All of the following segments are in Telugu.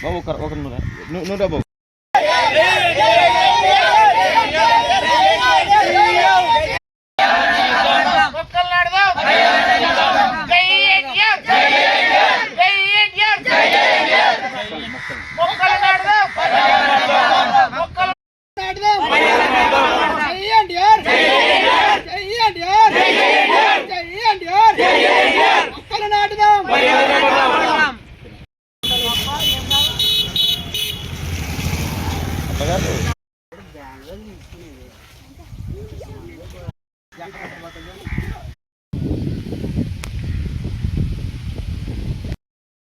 బాబు ఒక నువ్వు బాబు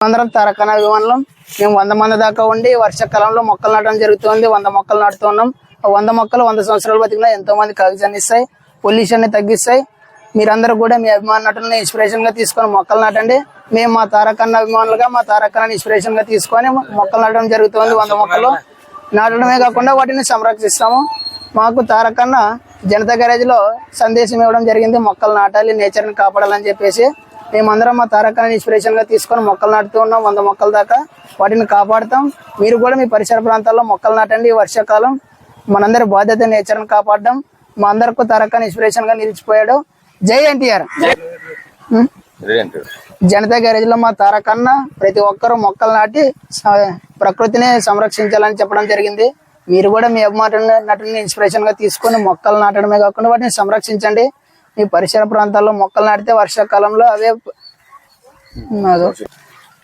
అందరం తారకన్న అభిమానులం. మేము 100 మంది దాకా ఉండి వర్షాకాలంలో మొక్కలు నాటడం జరుగుతుంది. 100 మొక్కలు నాటుతున్నాం. 100 మొక్కలు 100 సంవత్సరాలు బతికినా ఎంతో మందికి ఆక్సిజన్ ఇస్తాయి, పొల్యూషన్ ని తగ్గిస్తాయి. మీరందరూ కూడా మీ అభిమాన నటులను ఇన్స్పిరేషన్ గా తీసుకొని మొక్కలు నాటండి. మేము మా తారకన్న అభిమానులుగా మా తారకన్నని ఇన్స్పిరేషన్ గా తీసుకొని మొక్కలు నాటడం జరుగుతుంది. 100 మొక్కలు నాటడమే కాకుండా వాటిని సంరక్షిస్తాము. మాకు తారకన్న జనతా గ్యారేజ్ లో సందేశం ఇవ్వడం జరిగింది, మొక్కలు నాటాలి, నేచర్ ని కాపాడాలని చెప్పేసి. మేమందరం మా తారకన్నని ఇన్స్పిరేషన్ గా తీసుకొని మొక్కలు నాటుతూ ఉన్నాం. 100 మొక్కల దాకా వాటిని కాపాడుతాం. మీరు కూడా మీ పరిసర ప్రాంతాల్లో మొక్కలు నాటండి. వర్షాకాలం మనందరి బాధ్యత నేచర్ ని కాపాడడం. మా అందరికీ తారకన్న ఇన్స్పిరేషన్ గా నిలిచిపోయాడు. జై ఎన్టీఆర్. జనతా గ్యారేజ్ లో మా తారకన్న ప్రతి ఒక్కరూ మొక్కలు నాటి ప్రకృతిని సంరక్షించాలని చెప్పడం జరిగింది. మీరు కూడా మీ అభిమాన నటుని ఇన్స్పిరేషన్ గా తీసుకొని మొక్కలు నాటడమే కాకుండా వాటిని సంరక్షించండి. మీ పరిసర ప్రాంతాల్లో మొక్కలు నాటితే వర్షాకాలంలో అవే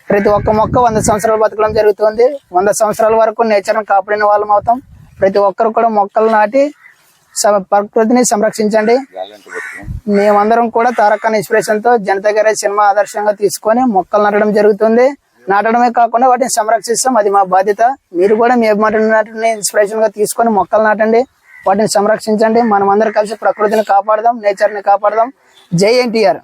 ప్రతి ఒక్క మొక్క 100 సంవత్సరాలు బతకడం జరుగుతుంది. 100 సంవత్సరాల వరకు నేచర్ని కాపాడిన వాళ్ళం అవుతాం. ప్రతి ఒక్కరు కూడా మొక్కలు నాటి ప్రకృతిని సంరక్షించండి. మేమందరం కూడా తారకన్న ఇన్స్పిరేషన్ తో జనతా గ్యారేజ్ సినిమా ఆదర్శంగా తీసుకొని మొక్కలు నాటడం జరుగుతుంది. నాటడమే కాకుండా వాటిని సంరక్షిస్తాం, అది మా బాధ్యత. మీరు కూడా మీ అభిమానుని ఇన్స్పిరేషన్ గా తీసుకొని మొక్కలు నాటండి, వాటిని సంరక్షించండి. మనం అందరం కలిసి ప్రకృతిని కాపాడదాం, నేచర్ ని కాపాడదాం. జై ఎన్టీఆర్.